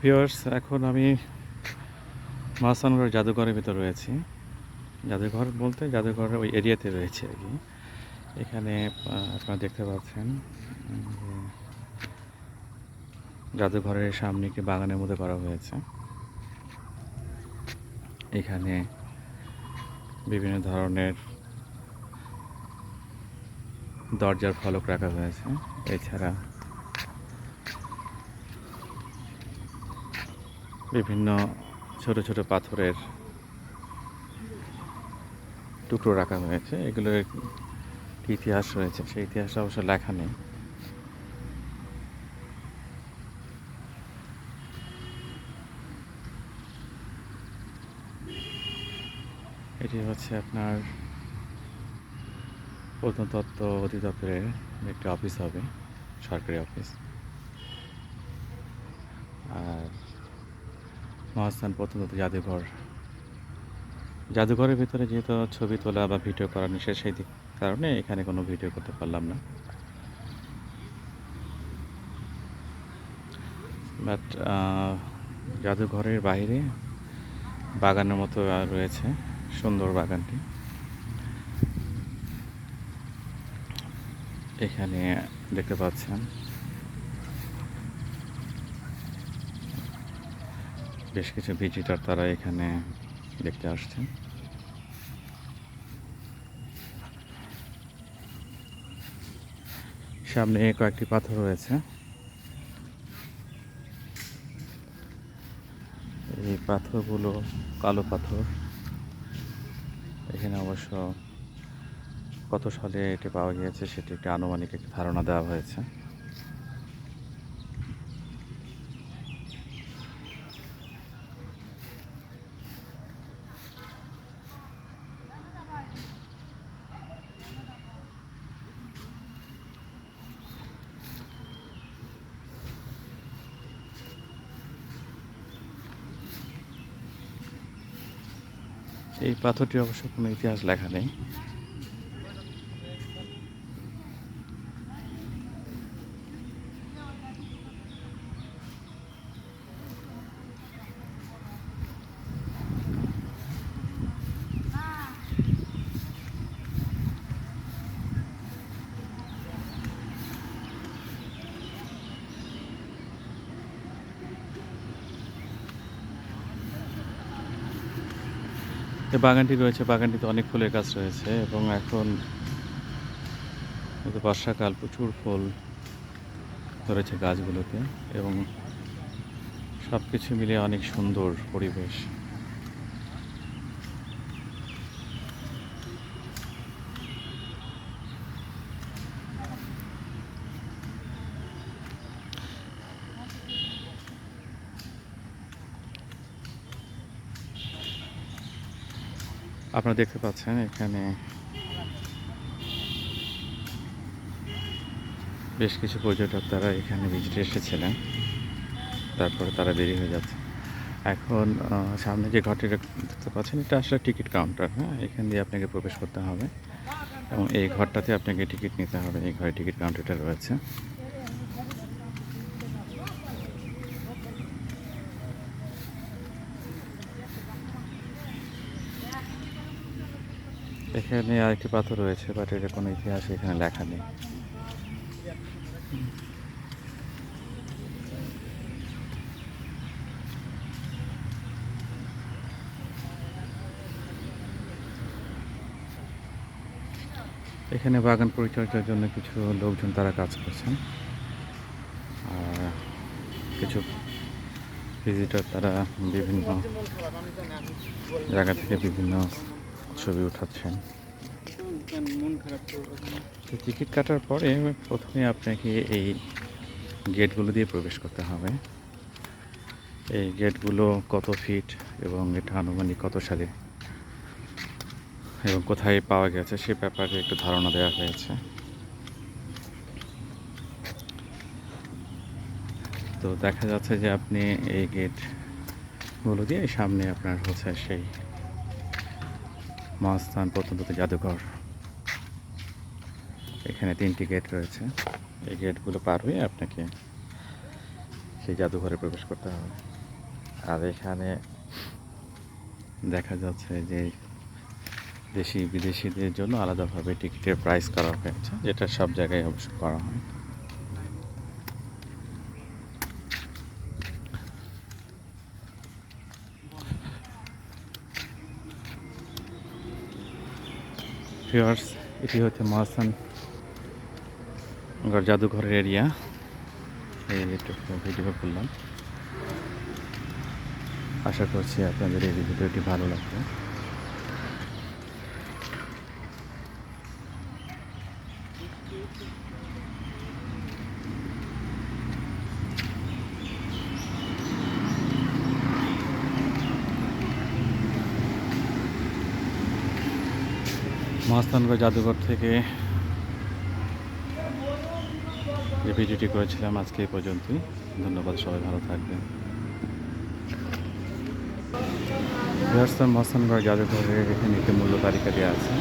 Viewers, এখন আমি মহাস্থানগড় জাদুঘরের ভিতর রয়েছি। জাদুঘর বলতে জাদুঘরের ওই এরিয়াতে রয়েছে আর কি। এখানে আপনারা দেখতে পাচ্ছেন জাদুঘরের সামনে একটি বাগানের মধ্যে করা হয়েছে। এখানে বিভিন্ন ধরনের দরজার ফলক রাখা হয়েছে। এছাড়া বিভিন্ন ছোট ছোট পাথরের টুকরো রাখা হয়েছে। এগুলোর ইতিহাস রয়েছে, সেই ইতিহাসটা অবশ্য লেখা নেই। এটি হচ্ছে আপনার প্রত্নতত্ত্ব অধিদপ্তরের একটি অফিস হবে, সরকারি অফিস। আর মহাস্থান প্রত্নতত্ত্ব জাদুঘরের ভিতরে যেহেতু ছবি তোলা বা ভিডিও করা নিষেধ, সেই কারণে এখানে কোনো ভিডিও করতে পারলাম না। বাট জাদুঘরের বাইরে বাগানের মতো রয়েছে, সুন্দর বাগানটি। এখানে দেখতে পাচ্ছেন বেশ কিছু ভিজিটর, তারা এখানে দেখতে আসছেন। সামনে কয়েকটি পাথর রয়েছে। এই পাথরগুলো কালো পাথর। এখানে অবশ্য কত সালে এটি পাওয়া গিয়েছে সেটি একটি আনুমানিক একটি ধারণা দেওয়া হয়েছে। এই পাথরটি অবশ্য কোনো ইতিহাস লেখা নেই। যে বাগানটি রয়েছে, বাগানটিতে অনেক ফুলের গাছ রয়েছে এবং এখন বর্ষাকাল, প্রচুর ফুল ধরেছে গাছগুলোতে এবং সব কিছু মিলিয়ে অনেক সুন্দর পরিবেশ। আপনারা দেখতে পাচ্ছেন এখানে বেশ কিছু পর্যটক, তারা এখানে ভিজিটে এসেছিলেন, তারপরে তারা বেরিয়ে হয়ে যাচ্ছে। এখন সামনে যে ঘরটি দেখতে পাচ্ছেন, এটা আসলে টিকিট কাউন্টার। হ্যাঁ, এখান দিয়ে আপনাকে প্রবেশ করতে হবে এবং এই ঘরটাতে আপনাকে টিকিট নিতে হবে। এই ঘরে টিকিট কাউন্টারটা রয়েছে। এখানে আরেকটি পাথর রয়েছে, বাট এর কোনো ইতিহাস এখানে লেখা নেই। এখানে বাগান পরিচর্যার জন্য কিছু লোকজন তারা কাজ করছেন, আর কিছু ভিজিটর তারা বিভিন্ন জায়গা থেকে বিভিন্ন ছবি উঠাচ্ছেন। টিকিট কাটার পরে প্রথমে আপনাকে এই গেটগুলো দিয়ে প্রবেশ করতে হবে। এই গেটগুলো কত ফিট এবং এটা আনুমানিক কত সালে এবং কোথায় পাওয়া গেছে সে ব্যাপারে একটু ধারণা দেওয়া হয়েছে। তো দেখা যাচ্ছে যে আপনি এই গেটগুলো দিয়ে সামনে আপনার হচ্ছে সেই মহাস্থান প্রত্নতত্ত্ব জাদুঘর। এখানে 3টি গেট রয়েছে। এই গেটগুলো পার হয়ে আপনাকে সেই জাদুঘরে প্রবেশ করতে হবে। আর এখানে দেখা যাচ্ছে যে দেশি বিদেশিদের জন্য আলাদাভাবে টিকিটের প্রাইস করা হয়েছে, যেটা সব জায়গায় অবশ্য করা হয়। ভিউয়ার্স, এটি হচ্ছে মহাস্থানগড় জাদুঘরের এরিয়া। এই একটু ভিডিও করলাম। আশা করছি আপনাদের এই ভিডিওটি ভালো লাগবে। মহাস্থানগড় জাদুঘর থেকে যে ভিডিওটি করেছিলাম আজকে এই পর্যন্তই। ধন্যবাদ, সবাই ভালো থাকবেন। মহাস্থানগড় জাদুঘরের এখানে একটি মূল্য তালিকা দেওয়া আছে।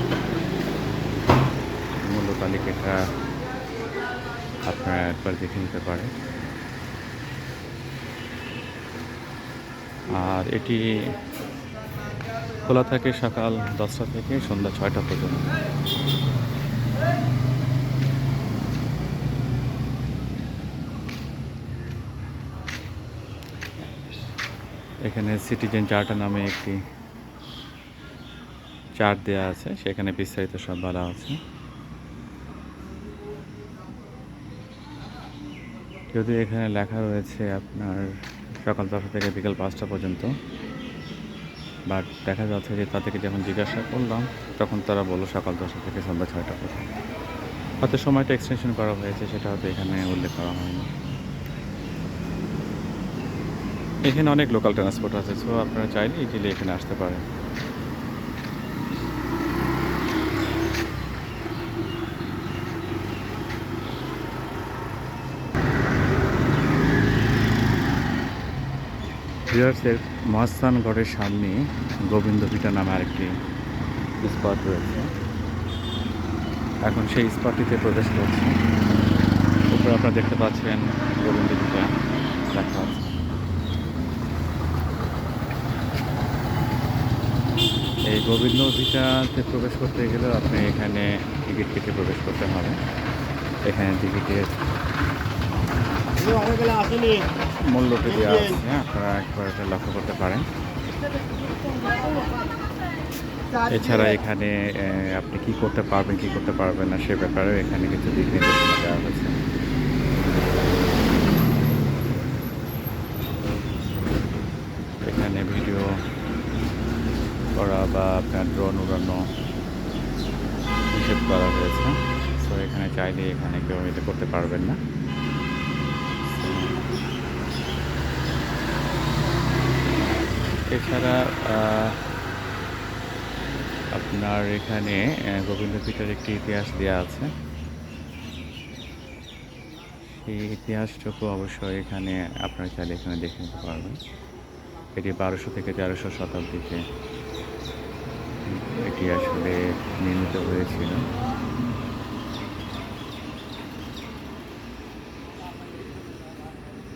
মূল্য তালিকাটা আপনারা একবার দেখে নিতে পারেন। আর এটি খোলা থাকে সকাল 10টা থেকে সন্ধ্যা 6টা পর্যন্ত। এখানে সিটিজেন চার্টার নামে একটি চার্ট দেওয়া আছে, সেখানে বিস্তারিত সব বলা আছে। যদিও এখানে লেখা রয়েছে আপনার সকাল 10টা থেকে বিকাল 5টা পর্যন্ত, বাট দেখা যাচ্ছে যে তাদেরকে যখন জিজ্ঞাসা করলাম তখন তারা বললো সকাল 10টা থেকে সন্ধ্যা 6টা পর্যন্ত। হয়তো সময়টা এক্সটেনশন করা হয়েছে, সেটা হয়তো এখানে উল্লেখ করা হয়নি। এখানে অনেক লোকাল ট্রান্সপোর্ট আছে, সো আপনারা চাইলে ইজিলি এখানে আসতে পারেন। ভিউয়ার্সের মহাস্থানগড়ের সামনে গোবিন্দপিঠা নামে আরেকটি স্পট রয়েছে। এখন সেই স্পটটিতে প্রবেশ করছে। উপরে আপনারা দেখতে পাচ্ছেন গোবিন্দপিঠা লেখা আছে। এই গোবিন্দপিঠাতে প্রবেশ করতে গেলেও আপনি এখানে টিকিট কেটে প্রবেশ করতে হবে। এখানে টিকিটের মূল্যটি দেওয়া আছে, আপনারা একবার এটা লক্ষ্য করতে পারেন। এছাড়া এখানে আপনি কি করতে পারবেন কি করতে পারবেন না সে ব্যাপারেও এখানে কিছু দিক নির্দেশনা দেওয়া হয়েছে। এখানে ভিডিও করা বা আপনার ড্রোন উড়ানো নিষেধ করা হয়েছে। তো এখানে চাইলে এখানে কেউ এটা করতে পারবেন না। এছাড়া আপনার এখানে গোবিন্দপিঠার একটি ইতিহাস দেওয়া আছে। সেই ইতিহাসটুকু অবশ্যই এখানে আপনারা চাইলে এখানে দেখে নিতে পারবেন। এটি 1200 থেকে 1300 শতাব্দীতে এটি আসলে নির্মিত হয়েছিল।